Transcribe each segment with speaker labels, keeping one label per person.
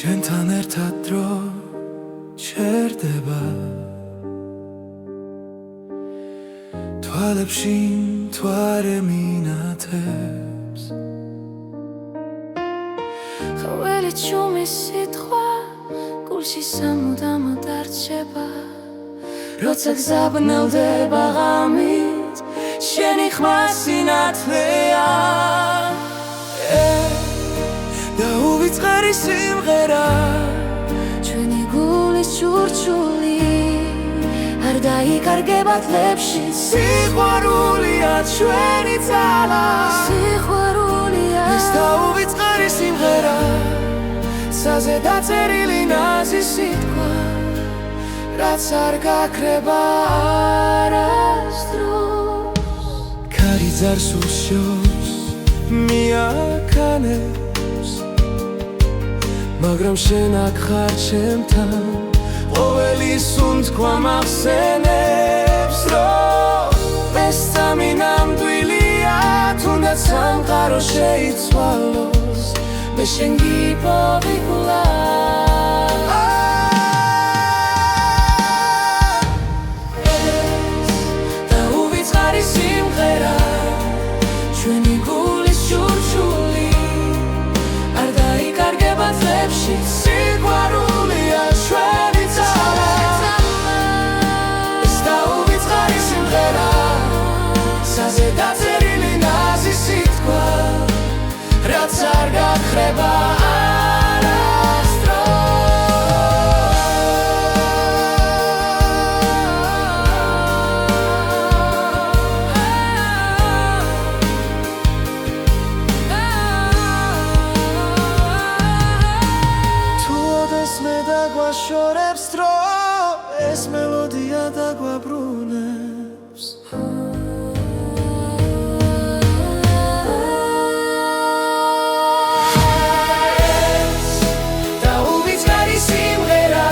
Speaker 1: შენთან ერთად დრო ჩერდება თვალებში მთვარე მინათებს
Speaker 2: ყოველი ჩუმი სიტყვა გულში სამუდამოდ არჩება როცა გზაბნელდება ღამით შენი ხმა სინათლეა
Speaker 1: და უვიწყარი სიმღერა
Speaker 2: ჩვენი გულის ჩურჩული არ დაიკარგება თლებში
Speaker 1: სიყვარულია ჩვენი ძალა
Speaker 2: სიყვარულია
Speaker 1: ეს და უვიწყარი სიმღერა ცაზე დაწერილი ნაზი სიტყვა რაც არ გაქრება არასდროს ქარი ძარს უშოს მიაქანებს მაგრამ შენ აქ ხარ ჩემთან ყოველი სუნთქვა მახსენებს რომ ეს სამი ნამდვილია თუნდაც სამყარო შეიცვალოს მე შენ გიპოვი კვლავ და უვიწყარი სიმღერა ჩვენი გულის ჩურჩული არ დაიკარგება თლებში სიყვარულია ჩვენი ძალა ეს და უვიწყარი სიმღერა ცაზე დაწერილი ნაზი სიტყვა რაც არ გაქრება შორებს დრო ეს მელოდია დაგვაბრუნებს და უვიწყარი სიმღერა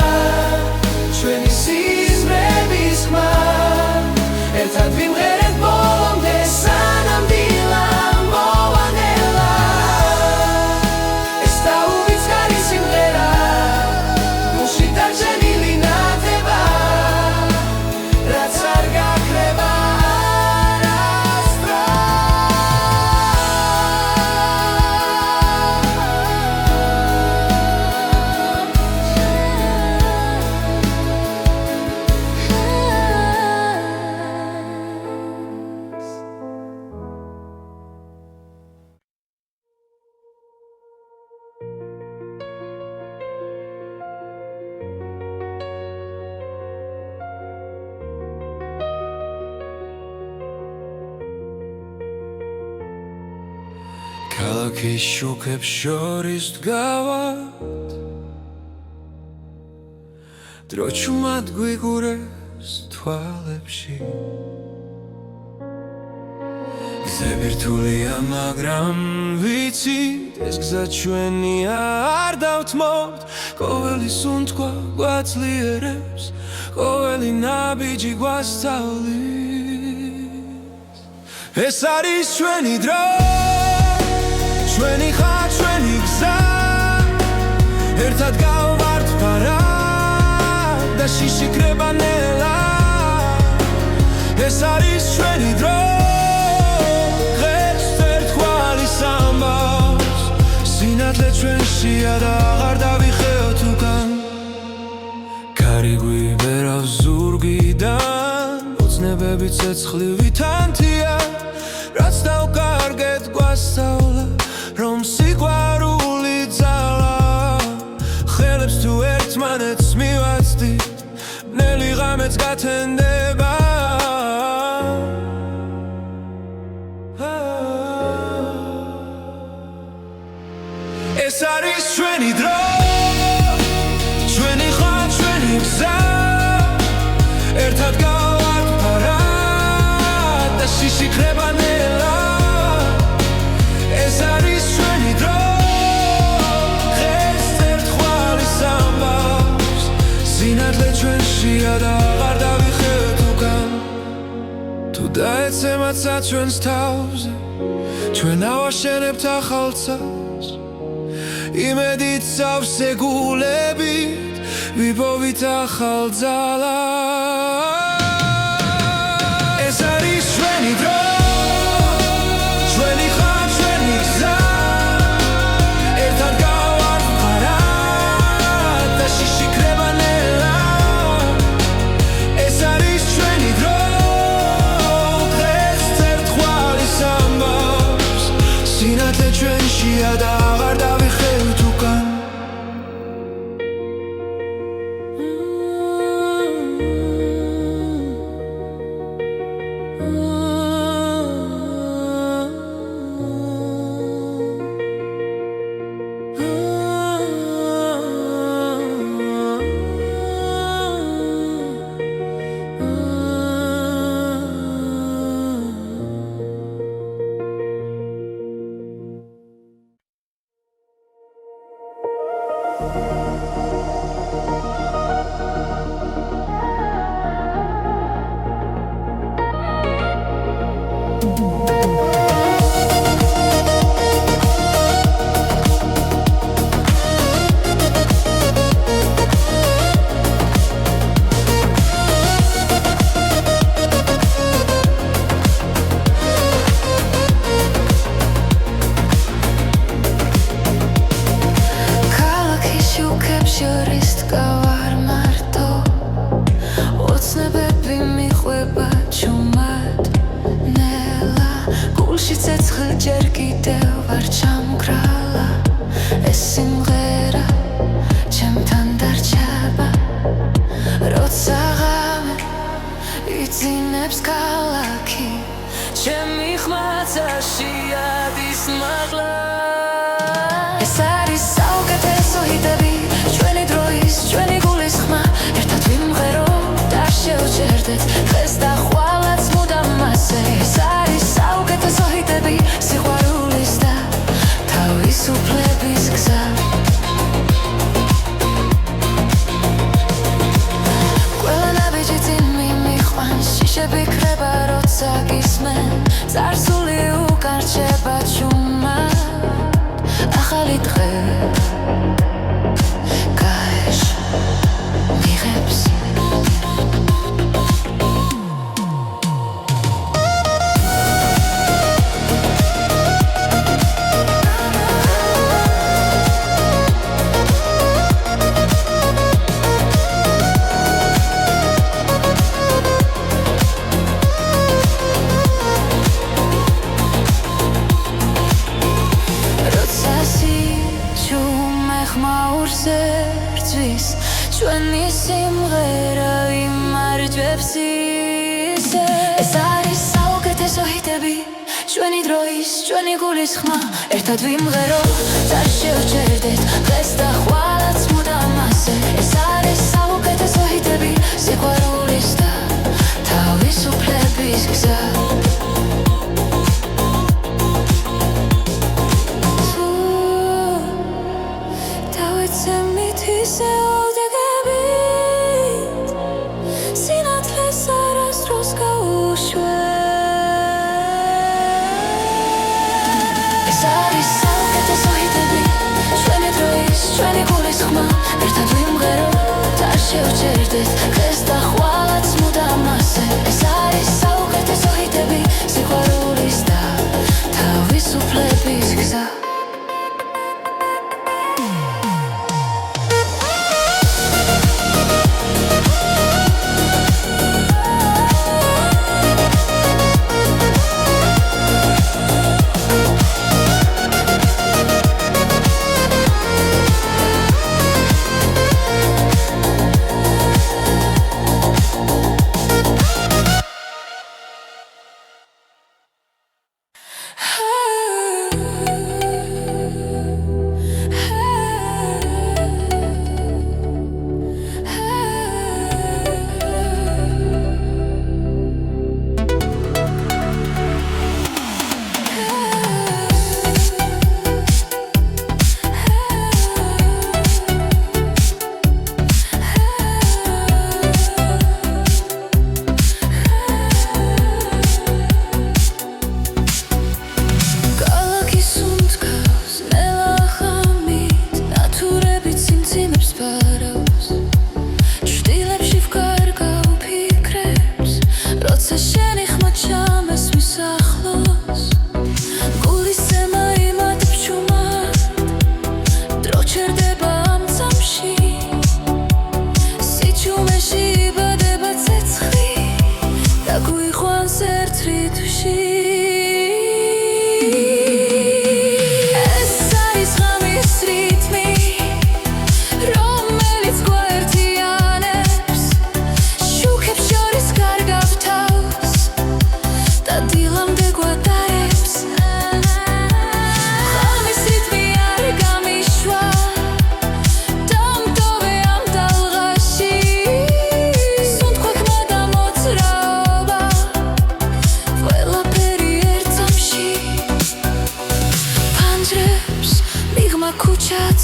Speaker 1: ჩვენი სიზმრების ხმა ერთად ვიმღერეთ ბოლომდე სანამ დილა მოვანელა ეს და უვიწყარი სიმღერა ქალაქის შუქებს შორის დგავად დრო ჩუმად გვიგურეს თვალებში გზები რთულია მაგრამ ვიცით ეს გზა ჩვენია არ დავთმობთ ყოველი სუნთქვა გვაძლიერებს ყოველი ნაბიჯი გვასწავლის ეს არის ჩვენი დრო ჩვენი ხარ ჩვენი გზა ერთად გავვართ ფარად და შიშიქრება ნელა ეს არის ჩვენი დრო დღეს ერთგვარი სამბავს სინათლე ჩვენშია და აღარ დავიხეოთ უკან ქარი გვიბერავს ზურგიდან ოცნებები ცეცხლივი თანთია რაც დავკარგეთ გვასწავლა რომ სიყვარული ძალა ხელებს თუ ერთმანეთს მივაცდით ნელი ღამეც გათენდება ეს არის ჩვენი დრო ჩვენი ხარ ჩვენი გზა ერთად გავართ ფარად და შიშიქრება ნელა ეს არის ჩვენი დრო დღეს ერთგვარი სამბავს სინათლე ჩვენშია და აღარ დავიხევთ უკან თუ დაეცემაცა ჩვენს თავზე ჩვენ ავაშენებთ ახალ წელს იმედით სავსე გულებით ვიპოვით ახალ ძალას. ეს არის ჩვენი დრო, ჩვენი ხარ, ჩვენი გზა, ერთად გავარდნარად და შიშიქრება ნელა. ეს არის ჩვენი დრო, დღეს ცერთხვალის ამბავს სინათლე ჩვენშია და აღარ დავიხევთ უკან.
Speaker 2: ჯერ კიდევ ვარ ჩამგრალა, ეს სიმღერა ჩემთან დარჩება, როცა ღამე იძინებს ქალაქი, ჩემი ხმაცაში ადის მაღლა. ეს არის საუკეთესო ჰიტები, ჩვენი დროის, ჩვენი გულის ხმა, ერთად ვიმღეროთ, არ შევჭერდეთ დღეს და ხვალაც მუდამ მასე. ეს არის საუკეთესო ჰიტები, სიყვარულის და თავისუფლების გზა. ყველა ნაბიჯი წინ მიმიყვანს, შიშები ქრება როცა გისმენ, წარსული უკან რჩება ჩუმად, ახალი დღე გაეშ მიღებს. ჩვენი სიმღერა იმარჯვებს ისე. ეს არის საუკეთესო ჰიტები, ჩვენი დროის, ჩვენი გულის ხმა, ერთად ვიმღეროთ, არ შევჭერდეთ დღეს და ხვალაც მუდამ მასე. ეს არის საუკეთესო ჰიტები, სიყვარულის და თავისუფლების გზა. დავიცემით ისე ჩვენი გულის ხმა, ერთად ვიმღეროთ, არ შევჭერდეთ დღეს და ხვალაც მუდამ მასე. ეს არის საუკეთესო ჰიტები, სიყვარულის და თავისუფლების გზა.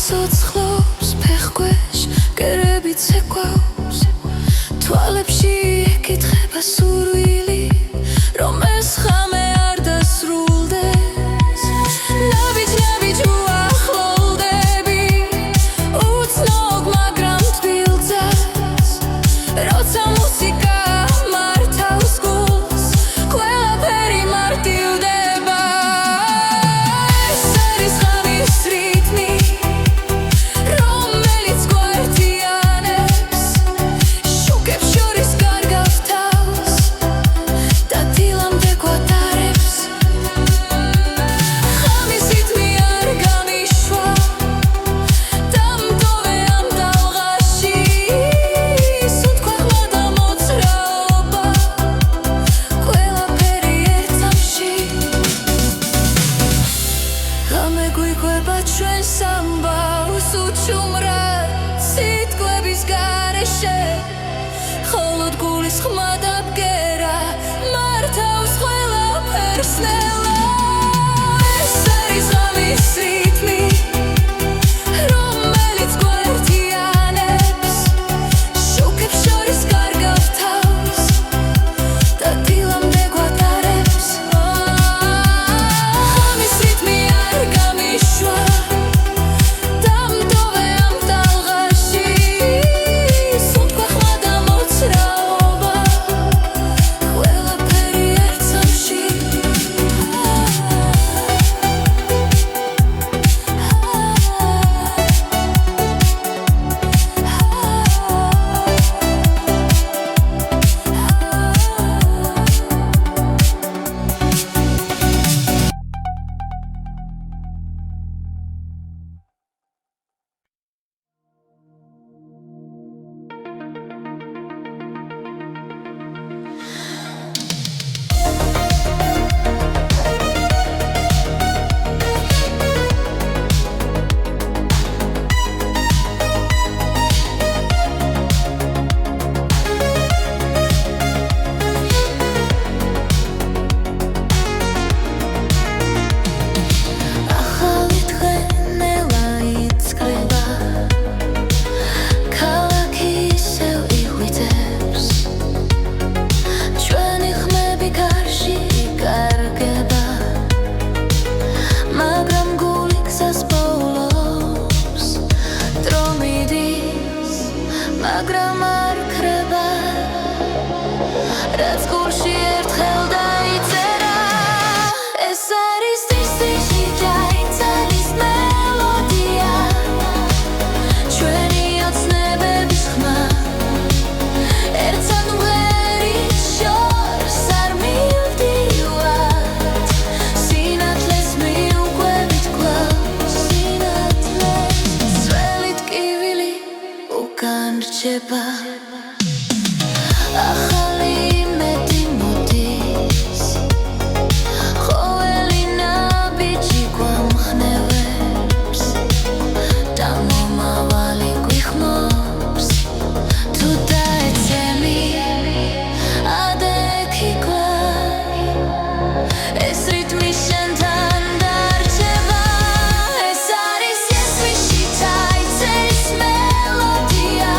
Speaker 2: ცოცხლობს ფეხქვეშ კერებით ცეკვავს თვალებში ეკითხება სურვილი რომ ეს ხამე არ დასრულდეს ნაბიჯ უახლოვდები უცნობ მაგრამ თბილძას როცა მუსიკა მართავს გულს ყველაფერი მარტივდება ეს არის ღამის რიტმი რომელიც გვართიანებს შუქებს შორის კარგავს თავს და დილამდე გვატარებს ღამის რიტმი არ გამიშვა დამტოვე ამ ტალღაში სუნთქვა და მოძრაობა ყველაფერი ერთ წამში ღამე გვიყვება ჩვენს ამბავს უჩუმრად სიტყვების გარეშე ხოლოდ გულის ხმა და ბგერა მართავს ყველაფერს ნელა ეს არის ღამის რიტმი რომელიც გვართიანებს შუქებს შორის კარგავს თავს და დილამდე გვატარებს ღამის რიტმი არ გამიშვა დამტოვე ამ ტალღაში სუნთქვა ხმა და მოძრაობა ყველაფერი ერთ წამში ახალი დღე ნელა იწყება ქალაქი ისევ იღვიძებს ჩვენი ხმები გარში იკარგება მაგრამ გული გზას პოულობს დრო მიდის მაგრამ არ ქრება რაც გულში ერთხელ დაიწერა ეს არის ტისტიში დაიწერის მელოდია ჩვენი ოცნებების ხმა ერთად მღერის შორს არ მივდივართ სინათლეს მიუყვებით კლავს სინათლეს ძველი ტკივილი უკან რჩება ახალი იმედი მოდის ყოველი ნაბიჯი გვამხნევებს და მომავალი გვიხმობს თუ დაეცემი ადექი კლავ ეს რიტმი შენთან დარჩება ეს არის იესვიში დაიწერის მელოდია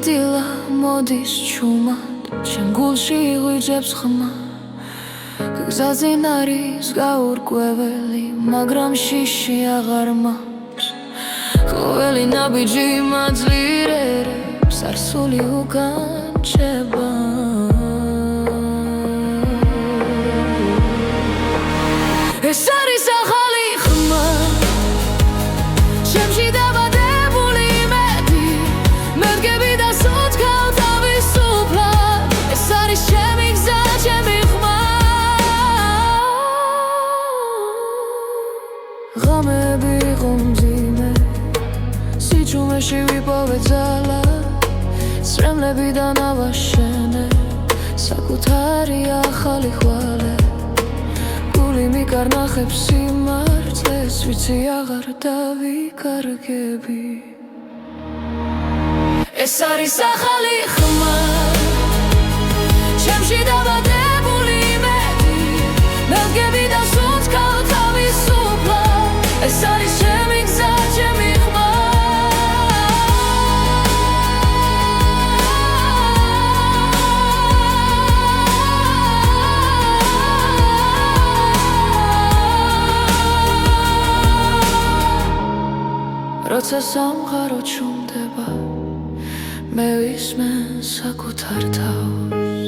Speaker 2: დილა მოდის ჩუმად ჩემ გულში ღვიძებს ხმა გზაზე არის გაურკვეველი მაგრამ შიში აღარ მაქვს ყოველი ნაბიჯი მაძლიერებს არსული უკან რჩება ეს არის ახალი ხმა ჩემში დაბადებული იმედი მე ვდგები და სუცქავ თავისუფლად ეს არის ჩემი გზა ჩემი ხმა ღამეები იყო მძიმე სიჩუმეში ვიპოვე ძალა წრემლებიდან ავაშენე საკუთარი ახალი ხვალე მიკარნახებს სიმართლეს ვიცი აღარ დავიკარგები ეს არის ახალი ხმა ჩემში დაბადებული იმედი მე ვდგები და სუცქავ თავისუფლად ეს არის ჩემი გზა ჩემი ხმა როცა სამყარო ჩუმდება მე ვისმე საკუთარ თავს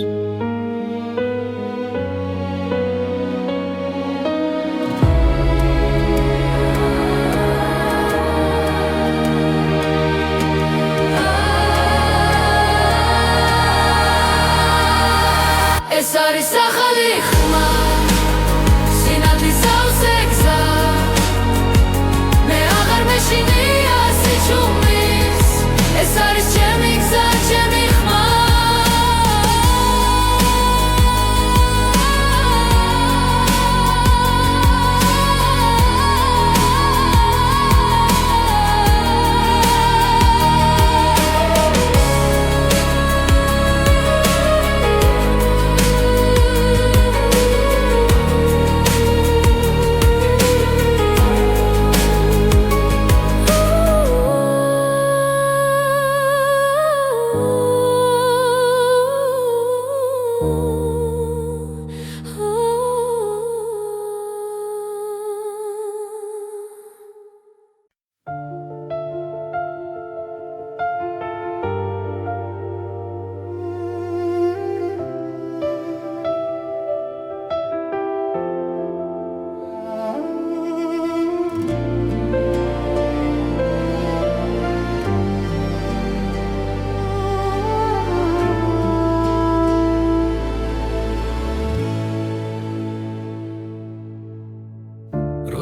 Speaker 2: ეს არის ახალი ხმა სინათლის სავსე გზა მე აღარ მეშინია სიჩუმის ეს არის ჩემი გზა ჩემი ხმა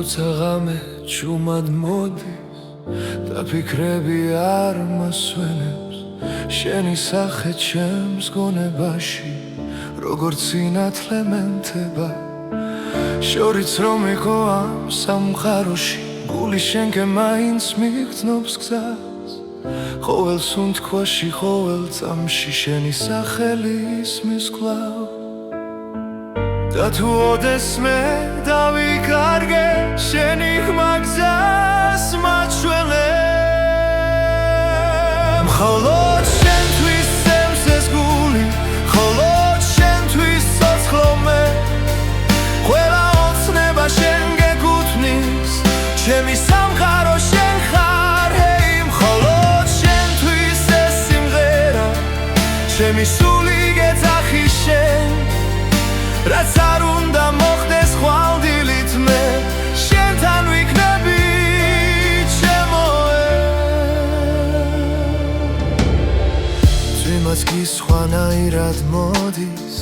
Speaker 1: როცა ღამე ჩუმად მოდის და ფიქრები არ მასვენებს შენი სახე ჩემს გონებაში როგორც სინათლე მენთება შორიც რომ იყო ამ სამყაროში გული შენკე მაინც მიგრძნობს გზას ყოველ სუნთქვაში ყოველ წამში შენი სახელი ისმის კვლავ და თუ ოდესმე დავიკარგე შენი ხმა გზას მაჩვენე მხოლოდ შენთვის სემს ეს გული მხოლოდ შენთვის სოცხლო მე ყველა ოცნება შენ გეკუთვნის ჩემი სამყარო შენ ხარ ჰეი მხოლოდ შენთვის ეს სიმღერა ჩემი სული გეძახი შენ რაც არ უნდა მოხდეს ხვალდილით მე შენთან ვიქნები ჩემოე ძვიმაც კი სხვანაირად მოდის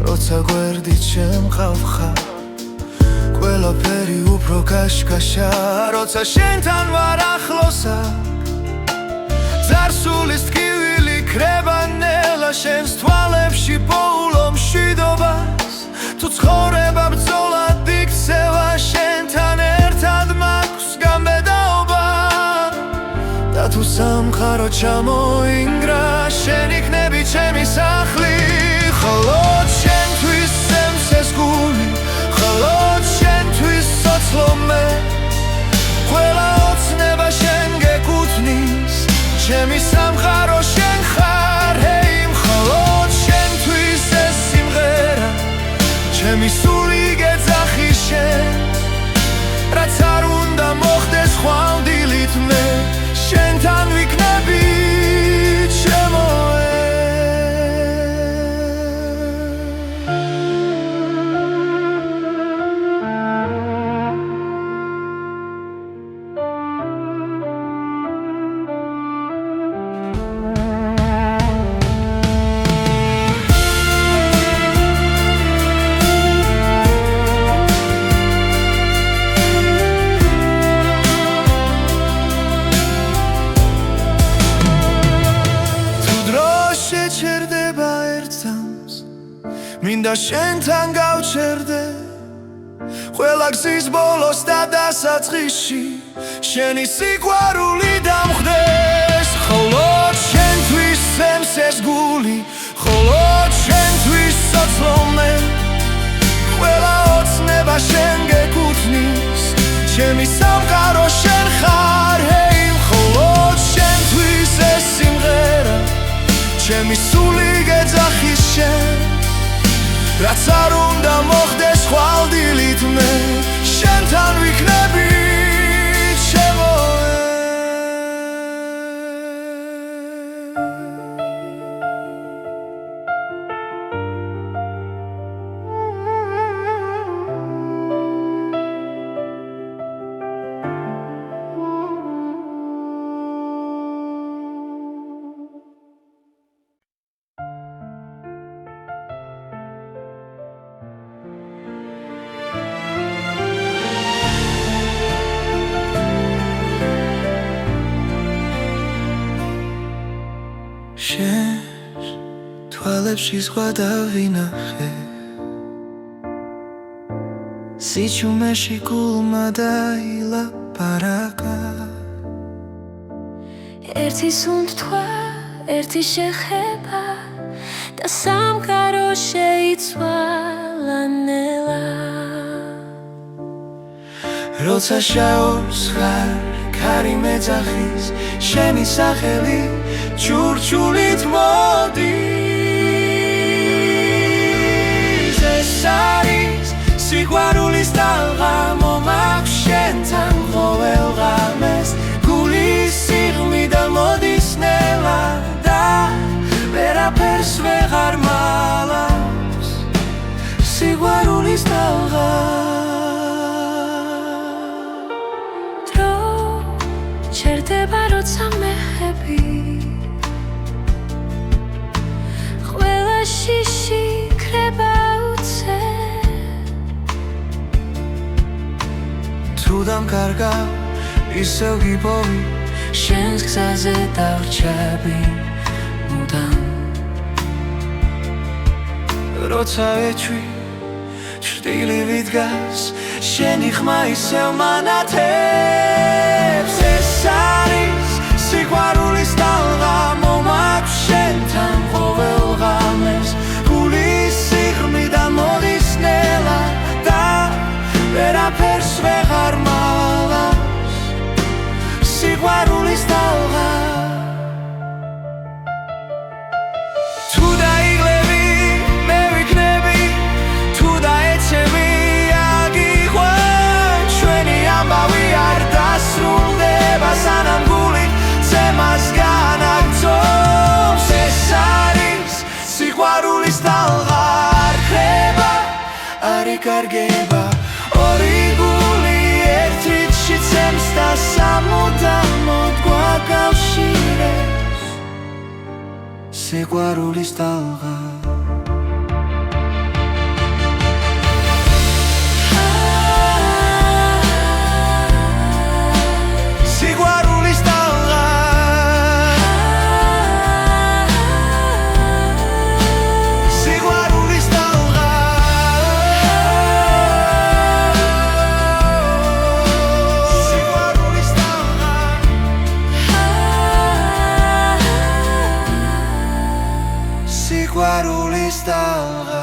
Speaker 1: როცა გვერდით შემყავ ხარ ყველაფერი უფრო კაშკაშა როცა შენთან ვარ ახლოსა ძარსულის ტკივილი ქრება ნელა შენს თვალებში პოულო მშვიდობას თუ ცხოვრება ბრძოლად იქცევა შენთან ერთად მაქვს გამბედაობა და თუ სამყარო ჩამოინგრა შენ იქნები ჩემი სახლი მხოლოდ შენთვის სემს ეს გული მხოლოდ შენთვის სოცხლო მე ყველა ოცნება შენ გეკუთვნის ჩემი სამყარო შენ ხარ მინდა შენთან გავჩერდე ყველა გზის ბოლოს და დასაწყისში შენი სიყვარული დამხდეს მხოლოდ შენთვის სცემს ეს გული მხოლოდ შენთვის სოცლომე ყველა ოცნება შენ გეკუთვნის ჩემი სამყარო შენ ხარ ჰეი მხოლოდ შენთვის ეს სიმღერა ჩემი სული გეძახის შენ რაც არ უნდა მოხდეს ხვალდილით მე შენთან ვიქნები ჩემო შენს თვალებში ზღვა დავინახე სიჩუმეში გულმა დაილაპარაკა
Speaker 2: ერთი სუნთქვა, ერთი შეხება და სამყარო შეიცვალა ნელა
Speaker 1: როცა შაობს ხარ ქარი მეძახის შენი სახელი ჩურჩულით მოდის ეს არის სიყვარულის ტალღა მომაქვს შენთან ყოველ ღამეს გულის სიღრმიდან მოდის ნელა და ვერაფერს ვეღარ მალავს სიყვარულის ტალღა
Speaker 2: დრო ჩერდება როცა მეხები შიში ქრება უცე
Speaker 1: თუ დამკარგავ ისევ გიპოვი შენს გზაზე დავრჩები მუდამ როცა ეჩვი ჭრდილივით დგას შენი ხმა ისევ მანათებს ეს არის სიყვარულის ტალღა მომაქვს შენთან ყოველ ღამეს გულის სიღრმიდან მოდის ნელა და ვერაფერს ვეღარ მალავს სიყვარულის ტალღა თუ დაიღლები მე ვიქნები თუ დაეცემი აგიყვან ჩვენი ამბავი არ დასრულდება სანამ გული ცემას განაგრძობს ეს არის სიყვარულის ტალღა არ ხრება არ იკარგება ორი გული ერთ რიცხვში ცემს და სამუდამოდ გვაკავშირებს სიყვარულის ტალღა სიყვარულის ტალღა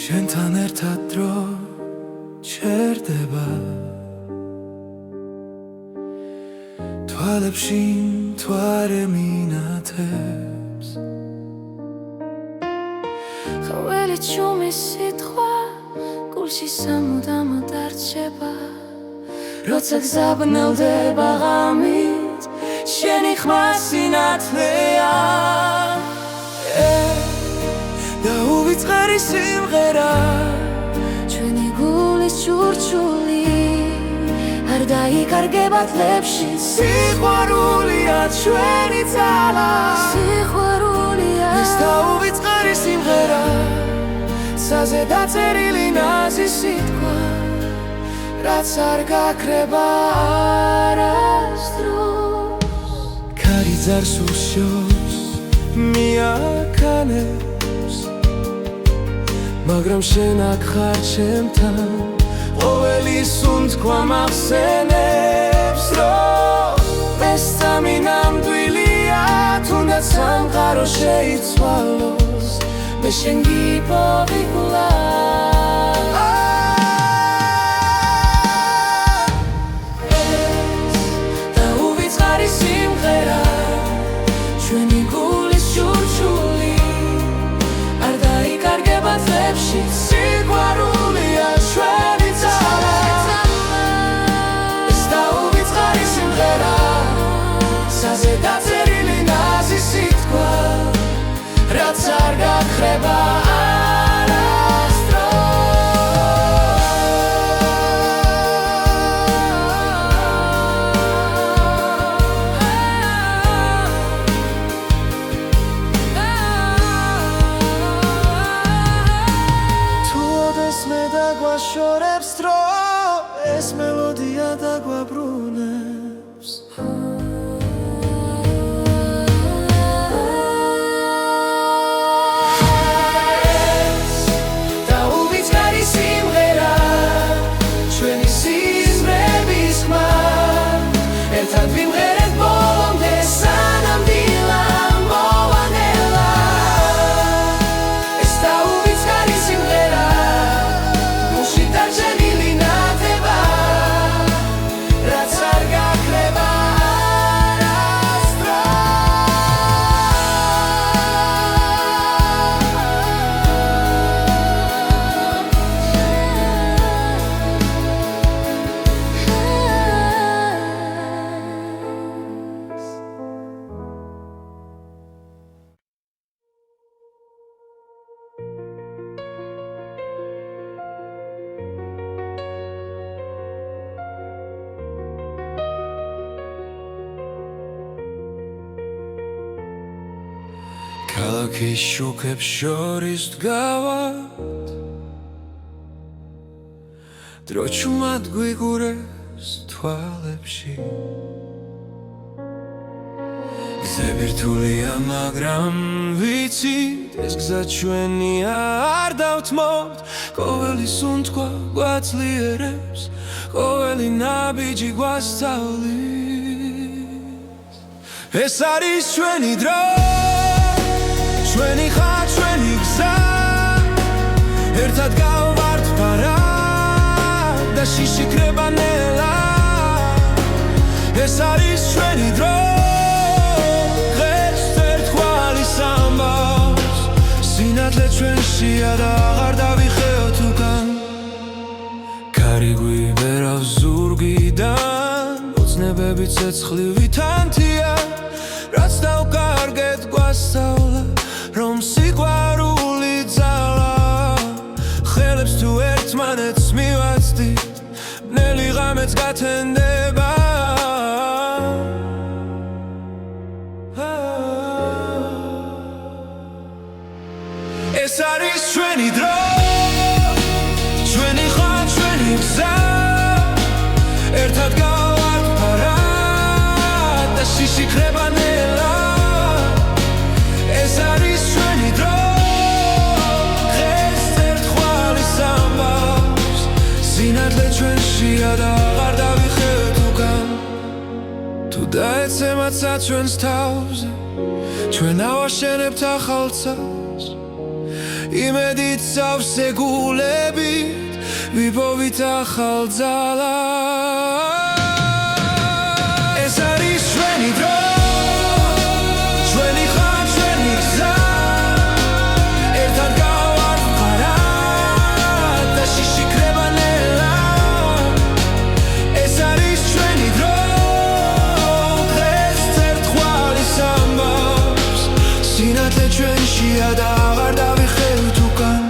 Speaker 1: შენთან ერთად დრო ჩერდება თვალებში მთვარე მინათებს
Speaker 2: ყოველი ჩუმის სიტყვა გულში სამუდამოდ არჩება როცა გზაბნელდება ღამით შენი ხმა სინათლეა
Speaker 1: და უვიწყარი სიმღერა
Speaker 2: ჩვენი გულის ჭურჭული არ დაიკარგება წლებში
Speaker 1: სიყვარულია ჩვენი ძალა
Speaker 2: სიყვარულია
Speaker 1: ეს დაუვიწყარი სიმღერა საზე დაწერილი ნაზი სიტყვა რაც არ გაქრება არასდროს ქარი ძარს უშოს მიაქანებს მაგრამ შენ აქ ხარ ჩემთან ყოველი სუნთქვა მახსენებს რომ ეს სამი ნამდვილია თუნდაც სამყარო შეიცვალოს მე შენ გიპოვიკლა ეს დაუვიწყარი სიმღერა ჩვენი გულის შურშული არ დაიკარგება წლებში სიყვარულია ჩვენი ძალა ეს დაუვიწყარი სიმღერა საზე დაწერილი ნაზი სიტყვა რაც არ გაქრება შორებს დრო ეს მელოდია დაგვაბრუნებს ეს დაუვიწყარი სიმღერა ჩვენი სიზმრების ხმა ერთად ვიმღერეთ ბოლომდე სანამ დილა მოვანელა ეს დაუვიწყარი სიმღერა ქალაქის შუქებს შორის დგავართ დრო ჩუმად გვიგურეს თვალებში გზები რთულია მაგრამ ვიცით ეს გზა ჩვენია არ დავთმობთ ყოველი სუნთქვა გვაძლიერებს ყოველი ნაბიჯი გვასწავლის ეს არის ჩვენი დრო ჩვენი ხარ ჩვენი გზა ერთად გავვართ ფარად და შიშიქრება ნელა ეს არის ჩვენი დრო დღეს ერთგვარი სამბავს სინათლე ჩვენშია და აღარ დავიხეოთ უკან ქარი გვიბერავს ზურგიდან ოცნებები ცეცხლივი თანთია რაც დავკარგეთ გვასწავლა რომ სიყვარული ძალა ხელებს თუ ერთმანეთს მივაცდით ბნელი ღამეც გათენდება ეს არის ჩვენი დრო ჩვენი ხარ ჩვენი გზა ერთად გავართ ფარად და შიშიქრება ნელა ეს არის ჩვენი დრო დღეს ერთგვარი სამბავს სინათლე ჩვენშია და აღარ დავიხევთ უკან თუ დაეცემაცა ჩვენს თავზე ჩვენ ავაშენებთ ახალ ცას იმედით სავსე გულებით ვიპოვით ახალ ძალას ეს არის ჩვენი დრო ჩვენი ხარ ჩვენი გზა ერთად გავართ ფარად და შიშიქრება ნელა ეს არის ჩვენი დრო დღეს ერთგვარი სამბავს სინათლე ჩვენშია და აღარ დავიხევთ უკან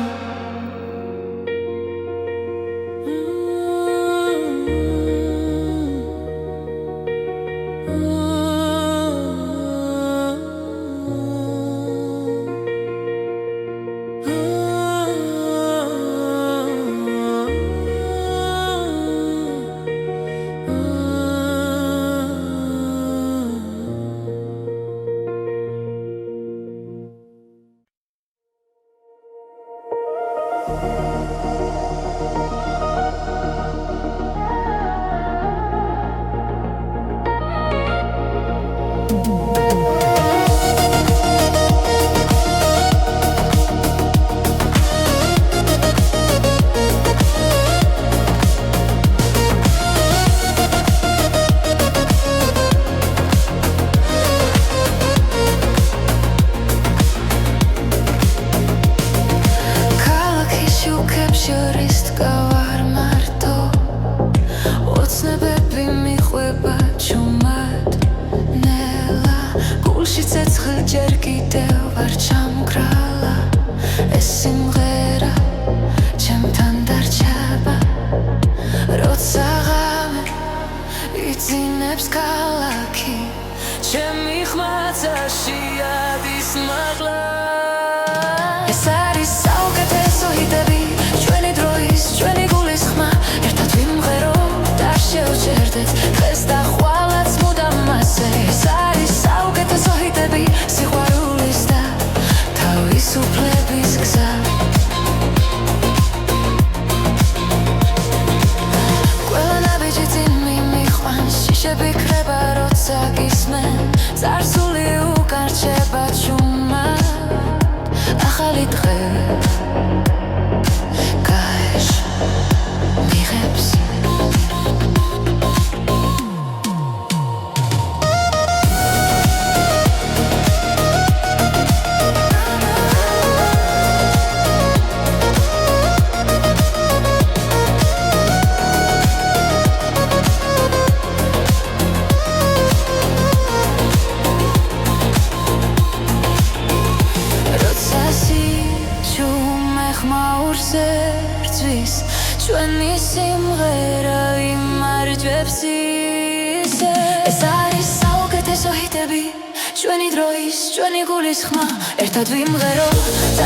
Speaker 2: ჩვენი დროის, ჩვენი გულის ხმა, ერთად ვიმღეროთ,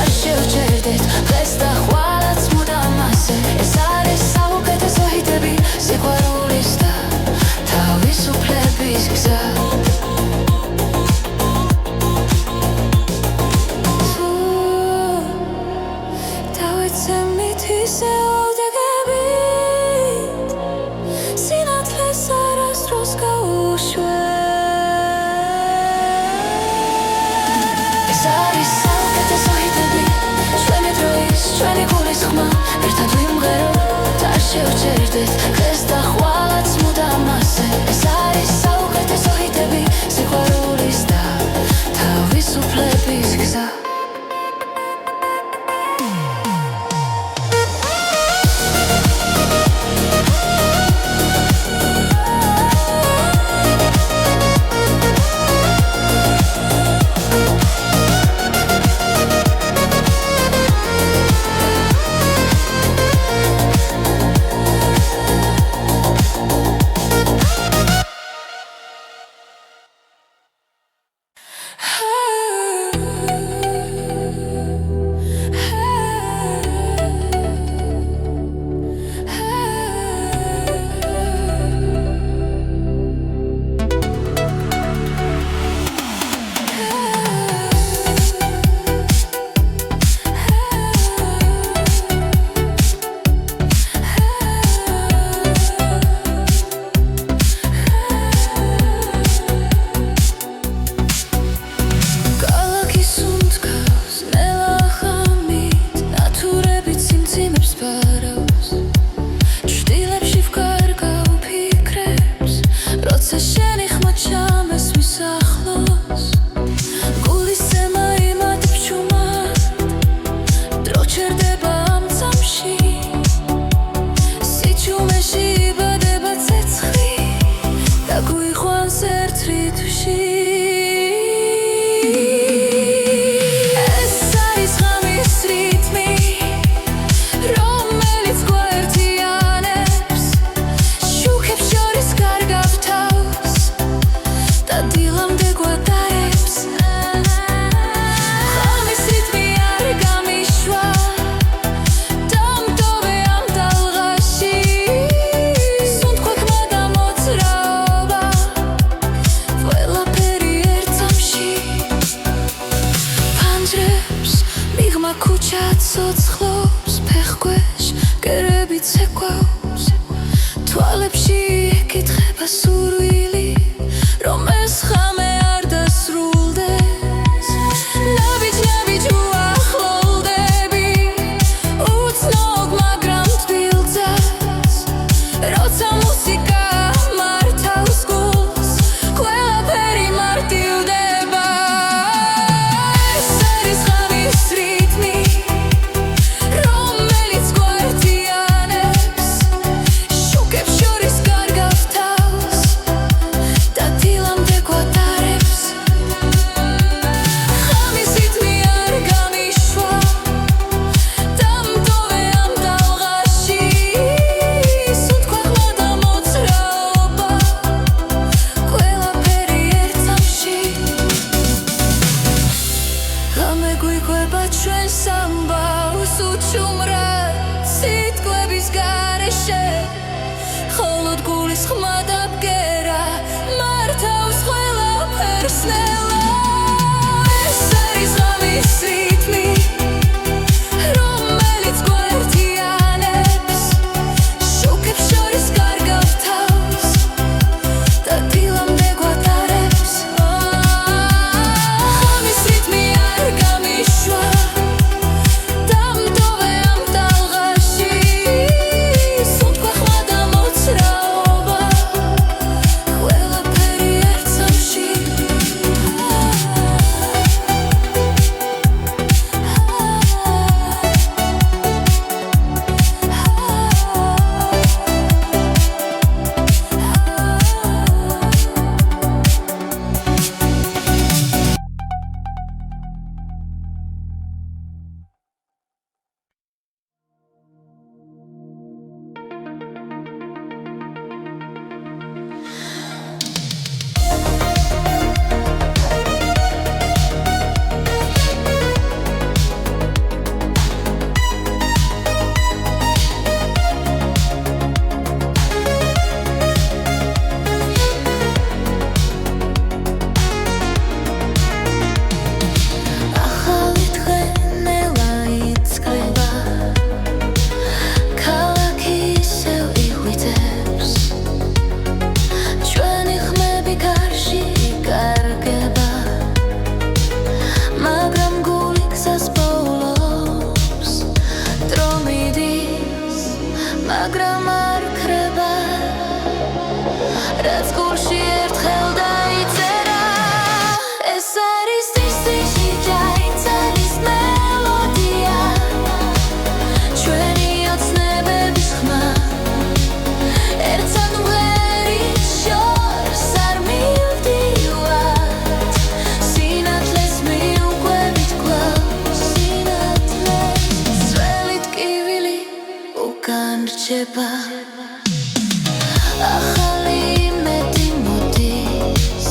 Speaker 2: არ შევჭერდეთ დღეს და ხვალაც მუდამ ასე. ეს არის საუკეთესო ჰიტები, სიყვარულის და თავისუფლების გზა. თუ დავიცემით ისე ოდეგებით, სინათლეს არასდროს გაუშვებ. ჩვენი გულის ხმა, ერთად ვიმღეროთ, არ შევჭერდეთ დღეს და ხვალაც მუდამ ასე. ეს არის საუკეთესო ჰიტები, სიყვარულის და თავისუფლების გზა. Kucha, co chlop, ხმა და ბგერა მართავს ყველაფერს ნელა ეს არის ღამის რიტმი რომელიც გვაერთიანებს შუქებს შორის კარგავს თავს და დილამდე გვატარებს ღამის რიტმი არ გამიშვა დამტოვე ამ ტალღაში სუნთქვა ხმა და მოძრაობა ყველაფერი ერთ სამში ახალი დღე ნელა იწყება ქალაქი ისევ იღვიძებს ჩვენი ხმები გარში იკარგება მაგრამ გული გზას პოულობს დრო მიდის მაგრამ არ ქრება რაც გულში ერთხელ დაიწერა ეს არის ტისტიში დაიწერის მელოდია ჩვენი ოცნებების ხმა ერთად მღერის შორს არ მივდივართ სინათლეს მიუყვებით კვლავ სინათლეს ძველი ტკივილი უკან რჩება ახალი იმედი მოდის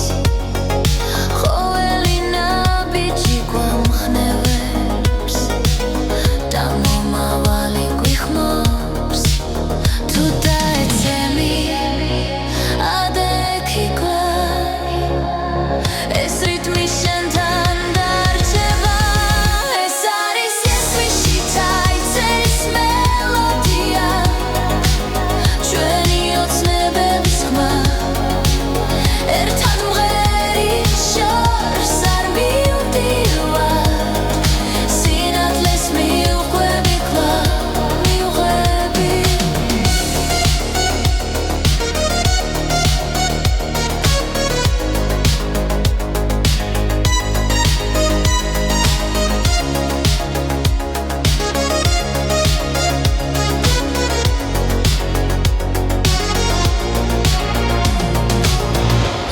Speaker 2: ყოველი ნაბიჯი გვამხნევებს და მომავალი გვიხმობს თუ დაეცემი ადექი კვლავ ეს რიტმი შენთან დარჩება ეს არის იესვიში დაიწერის მელოდია ჩვენი ოცნებების ხმა ერთად მღერის შორს არ მივდივართ სინათლეს მიუყვები კვლავ მივღები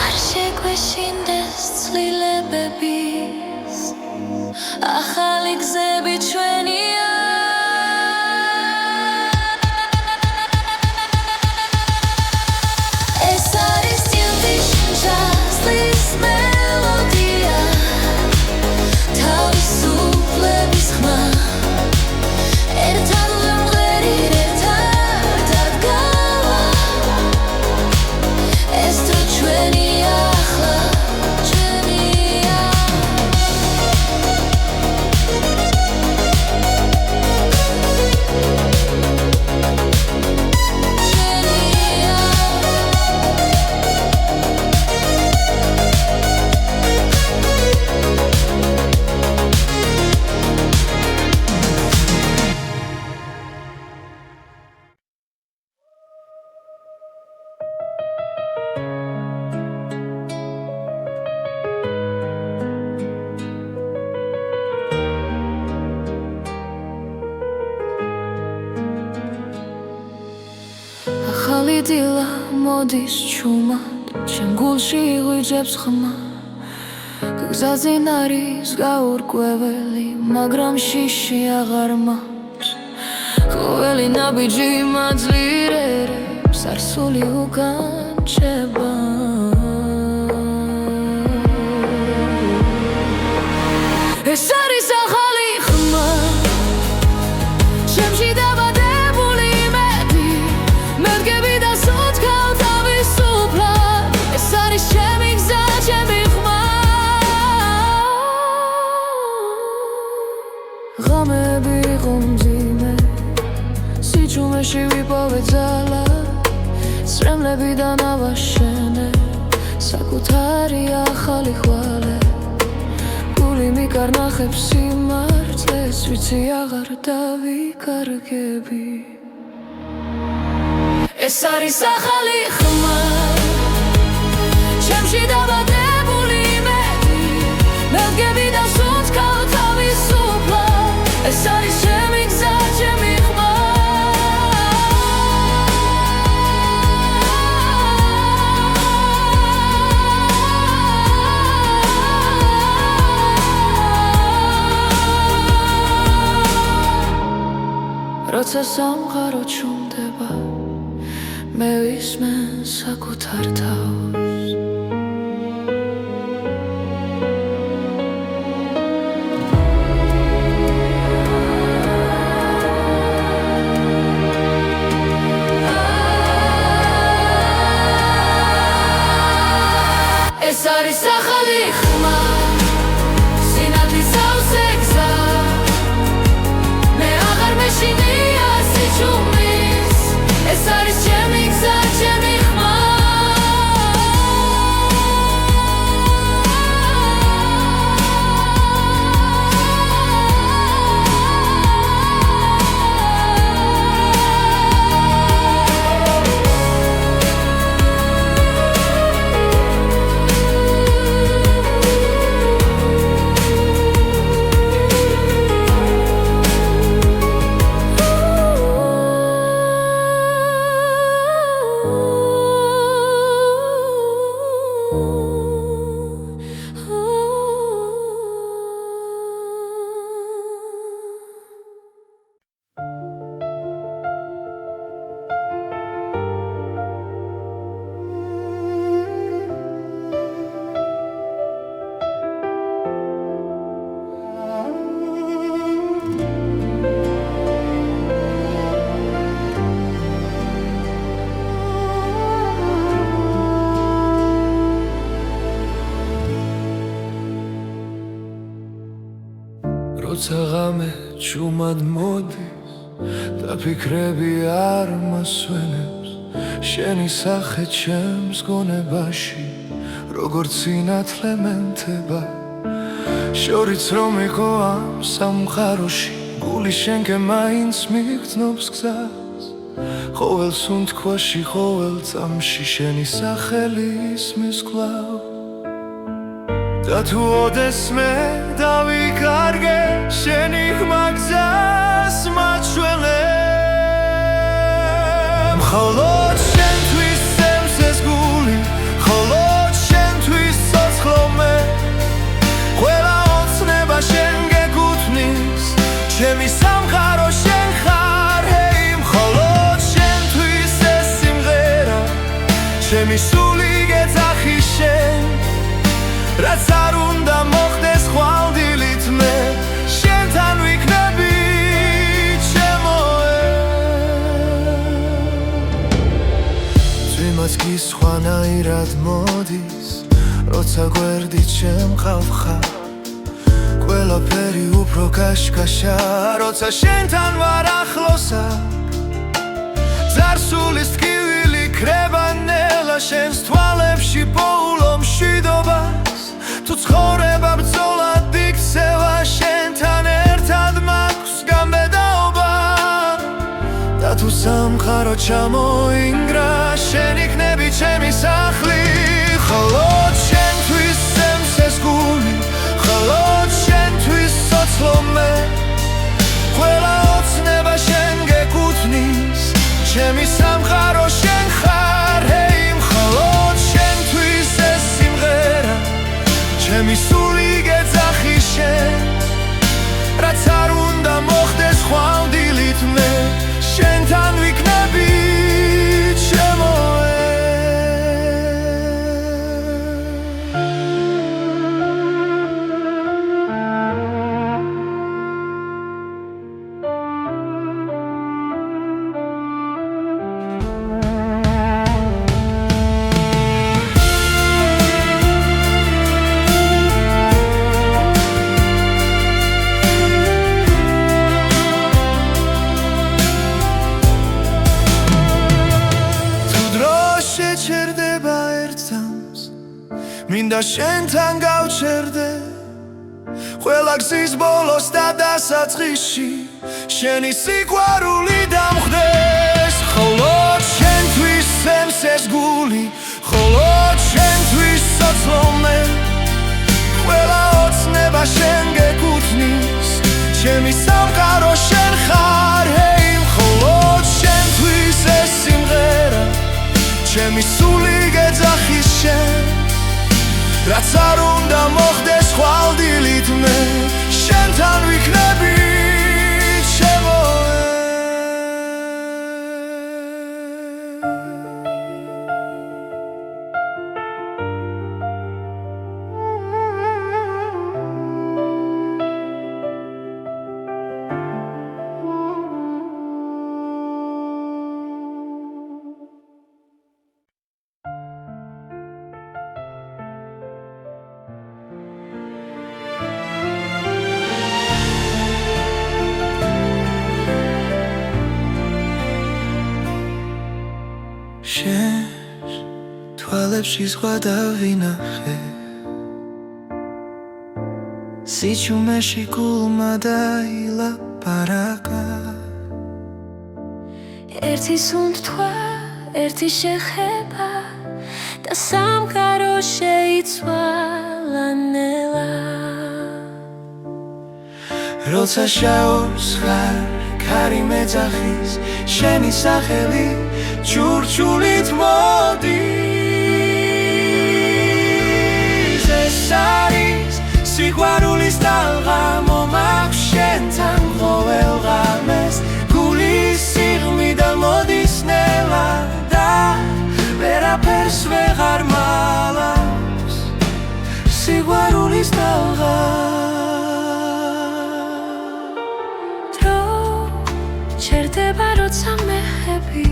Speaker 2: არ შეგვეშინდეს ცვლილებების ახალი გზები ჩვენია ეს არის ტილტის ჟაზლის მელოდია თავისუფლების ხმა ერთად ვიმღერი ერთად ადგავა ეს დრო ჩვენია ახლა ჩვენია ახალი დილა მოდის ჩუმად ჩემ გულში იღვიძებს ხმა გზაზე არის გაურკვეველი მაგრამ შიში აღარ მაქვს ყოველი ნაბიჯი მაძლიერებს არსული უკან რჩება ეს არის ახალი ხმა ჩემში დაბადებული იმედი მევგები და სუნთქავ თავის მიიღო მძიმე სიჩუმეში ვიპოვე ძალა სრემლებიდან ავაშენე საკუთარი ახალი ხვალე გული მიკარნახებს სიმართლეს ვიცი აღარ დავიკარგები ეს არის ახალი ხმა ჩემში დაბადებული იმედი მე ვდგები და სუნთქავ თავისუფლად ეს არის ჩემი გზა ჩემი ხმა როცა სამყარო ჩუმდება მე ვისმენ საკუთარ თავს ეს არის ახალი ხმა სინათლის სავსე გზა მე აღარ მეშინია სიჩუმის ეს არის ჩემი გზა ჩემი ხმა
Speaker 1: როცა ღამე ჩუმად მოდის და ფიქრები არ მასვენებს შენი სახე ჩემს გონებაში როგორც სინათლე მენთება შორიც რომ იყო ამ სამყაროში გული შენკენ მაინც მიგრძნობს გზას ყოველ სუნთქვაში ყოველ წამში შენი სახელი ისმის კვლავ და თუ ოდესმე დავიკარგე შენი ხმა გზას მაჩვენე მხოლოდ შენთვის სემს ეს გული მხოლოდ შენთვის ცოცხლო მე ყველა ოცნება შენ გეკუთვნის ჩემი სამყარო შენ ხარ ჰეი მხოლოდ შენთვის ეს სიმღერა ჩემი სული გეძახი შენ რაც არ უნდა მოხდეს ხვალდილით მე შენთან ვიქნები ჩემოე ძვიმაც კი სხვანაირად მოდის როცა გვერდით შემყავ ხარ ყველაფერი უფრო კაშკაშა როცა შენთან ვარ ახლოსა ძარსულის ტკივილი ქრება ნელა შენს თვალებში პოულო მშვიდობა თუ ცხოვრება ბრძოლად იქცევა შენთან ერთად მაქვს გამბედაობა და თუ სამყარო ჩამოინგრა შენ იქნები ჩემი სახლი მხოლოდ შენთვის სემს ეს გული მხოლოდ შენთვის ცოცხლო მე ყველა ოცნება შენ გეკუთვნის ჩემი სამყარო შენ ხარ ჰეი მხოლოდ შენთვის ეს სიმღერა ჩემი სული გეძახი შენ რაც არ უნდა მოხდეს ხვალდილით მე შენთან ვიქნები ჩემოე მინდა შენთან გავჩერდე ყველა გზის ბოლოს და დასაწყისში შენი სიყვარული დამხდეს მხოლოდ შენთვის სემსეს გული მხოლოდ შენთვის სოცლომე ყველა ოცნება შენ გეკუთვნის ჩემი სამყარო შენ ხარ ჰეი მხოლოდ შენთვის ეს სიმღერა ჩემი სული გეძახის შენ რაც არ უნდა მოხდეს ხვალდილით მე შენთან ვიქნები შენს თვალებში ზღვა დავინახე სიჩუმეში გულმა დაილაპარაკა
Speaker 2: ერთი სუნთქვა, ერთი შეხება და სამყარო შეიცვალა ნელა
Speaker 1: როცა შაობს ხარ ქარი მეძახის შენი სახელი ჩურჩულით მოდის ეს არის სიყვარულის ტალღა მომაქვს შენთან ყოველ ღამეს გულის სიღრმიდან მოდის ნელა და ვერაფერს ვეღარ მალავს სიყვარულის ტალღა
Speaker 2: დრო ჩერდება როცა მეხები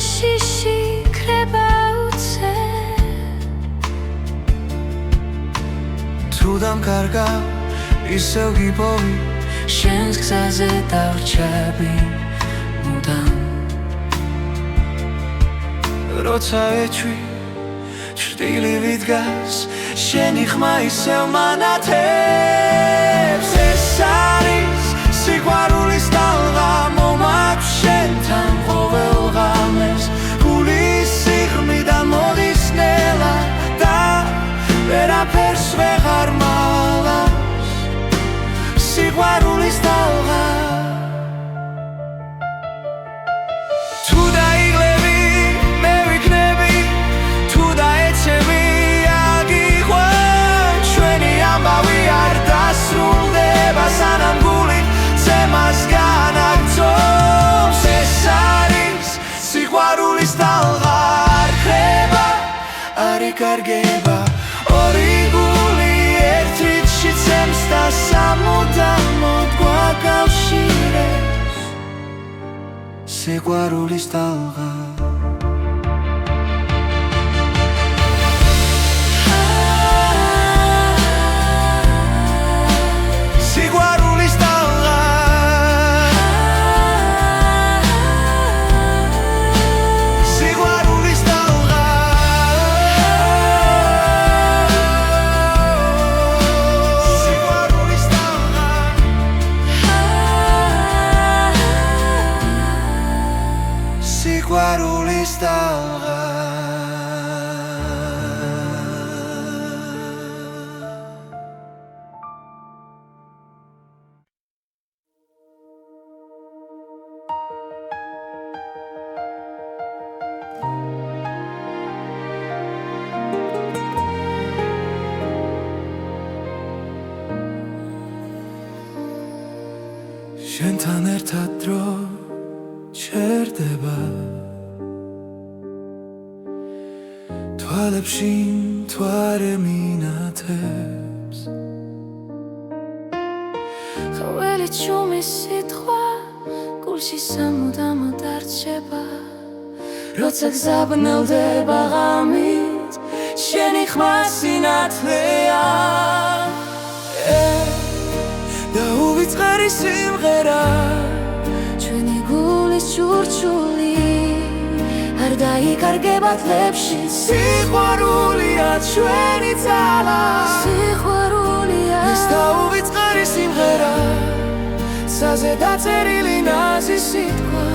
Speaker 2: შიში ქრება უცე
Speaker 1: თუ დამკარგავ ისევ გიპოვი შენს გზაზე დავრჩები მუდამ როცა ეჩვი ჭრტილივით დგას შენი ხმა ისევ მანათებს ეს არის სიყვარულის ტალღა მომაქვს შენთან ყოველ ღამეს გულის სიღრმიდან მოდის ნელა და ვერაფერს ვეღარ მალავს სიყვარულის ტალღა თუ დაიღლები მე ვიქნები თუ დაეცემი აგიყვან ჩვენი ამბავი არ დასრულდება სანამ გული ცემას განაგრძობს ეს არის სიყვარულის ტალღა არ ხრება არ იკარგება ორი გული ერთრითში ცემს და სამუდამოდ გვაკავშირებს სიყვარულის ტალღა სიყვარულის ტალღა შენთან ერთად დრო ჩერდება თვალებში მთვარე მინათებს
Speaker 2: ყოველი ჩუმი სიტყვა გულში სამუდამოდ არჩება როცა გზაბნელდება ღამით შენი ხმა სინათლეა
Speaker 1: და უვიწყარი სიმღერა
Speaker 2: ჩვენი გულის ჩურჩული არ დაი იკარგება წლებში
Speaker 1: სიყვარულია ჩვენი ძალა
Speaker 2: სიყვარულია
Speaker 1: ეს დაუვიწყარი სიმღერა საზე დაწერილი ნაზი სიტყვა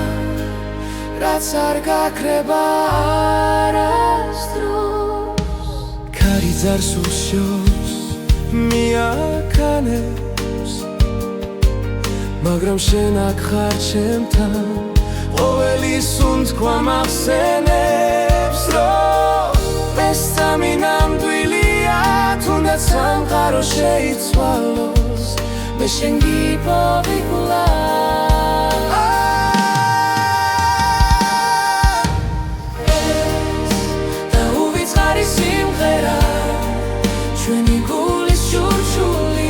Speaker 1: რაც არ გაქრება
Speaker 2: არასდროს
Speaker 1: ქარი ძარს უშოს მიაქანებს მაგრამ შენ აქ ხარ ჩემთან ყოველი სუნთქვა მახსენებს რომ ეს სამი ნამდვილია თუნდაც სამყარო შეიცვალოს მე შენ გიპოვი კვლავ ეს დაუვიწყარი სიმღერა ჩვენი გულის შურშული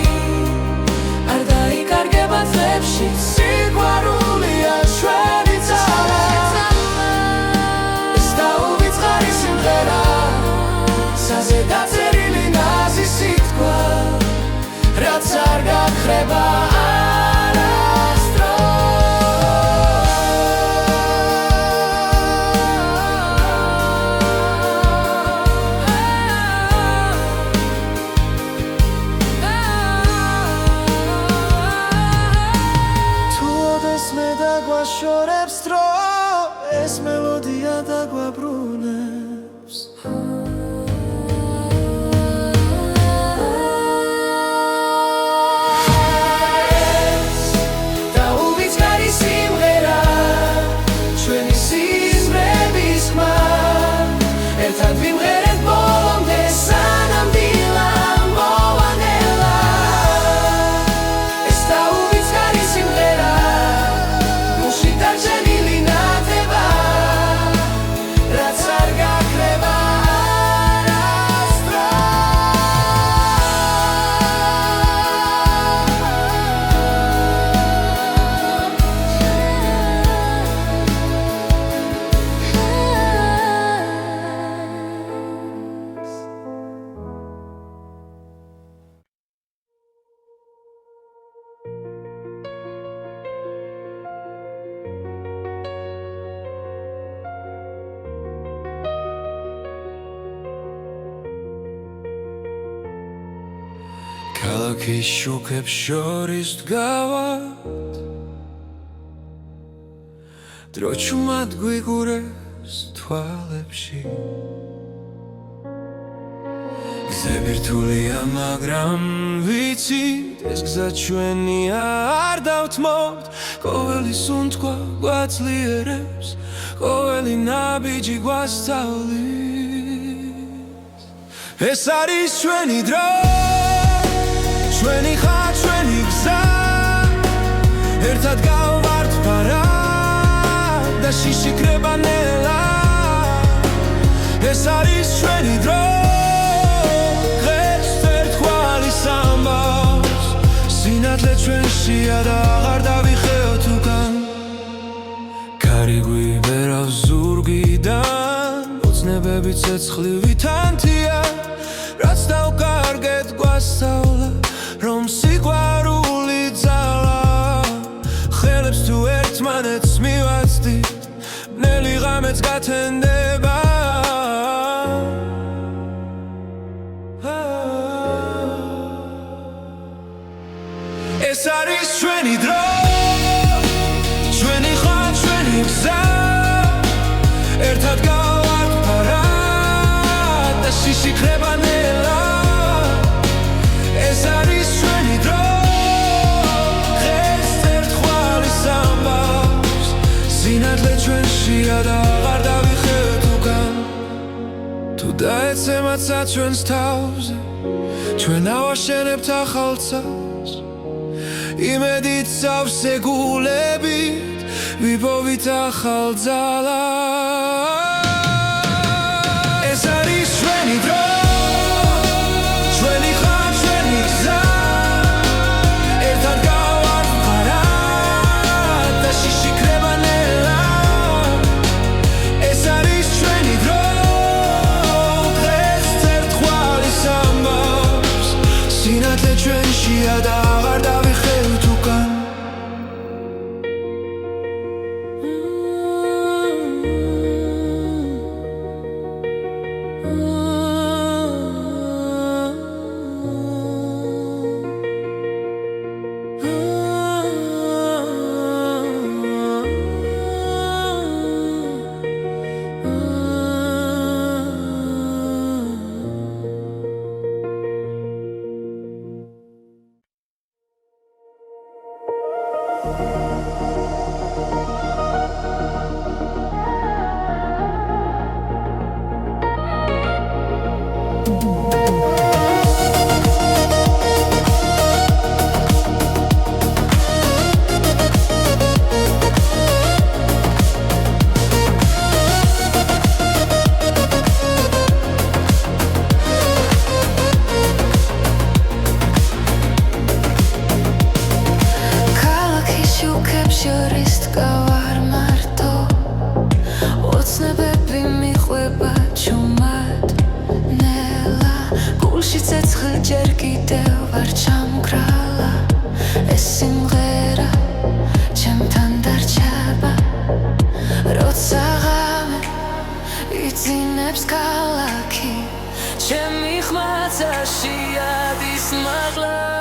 Speaker 1: არ დაიკარგება წლებში სიყვარულია ჩვენი ძალა ეს დაუვიწყარი სიმღერა საზე დაწერილი ნაზი სიტყვა რაც არ გაქრება შორებს დრო ეს მელოდია დაგვაბრუნებს ეს დაუვიწყარი სიმღერა ჩვენი სიზმრების ხმა ერთად ვიმღერეთ ბოლომდე სანამ დილა მოვანელა ეს დაუვიწყარი სიმღერა დაჭერილი ნათება რაც არ გაქრება ქალაქის შუქებს შორის დგავად დრო ჩუმად გვიგურეს თვალებში გზები რთულია მაგრამ ვიცით ეს გზა ჩვენია არ დავთმობთ ყოველი სუნთქვა გვაძლიერებს ყოველი ნაბიჯი გვასწავლის ეს არის ჩვენი დრო ჩვენი ხარ ჩვენი გზა ერთად გავვართ ფარად და შიშიქრება ნელა ეს არის ჩვენი დრო დღეს ერთგვარი სამბავს სინათლე ჩვენშია და აღარ დავიხეოთ უკან ქარი გვიბერავს ზურგიდან ოცნებები ცეცხლივი თანთია რაც დავკარგეთ გვასწავლა რომ სიყვარული ძალა ხელებს თუ ერთმანეთს მივაცდით ბნელი ღამეც გათენდება ეს არის ჩვენი დრო ჩვენი ხარ ჩვენი გზა ერთად გავართ ფარად და შიშიქრება ნელა ეს არის ჩვენი დრო დღეს ერთგვარი სამბავს სინათლე ჩვენშია და აღარ დავიხევთ უკან თუ დაეცემაცა ჩვენს თავზე ჩვენ ავაშენებთ ახალ წელს იმედით სავსე გულებით ვიპოვით ახალ ძალა ეს არის ჩვენი დრო ჩვენი ხარ ჩვენი გზა ერთად გავართ ფარად და შიშიქრება ნელა ეს არის ჩვენი დრო დღეს ერთგვარი სამბავს სინათლე ჩვენშია და აღარ დავიხევთ უკან
Speaker 2: Იცინებს ქალაქი ჩემ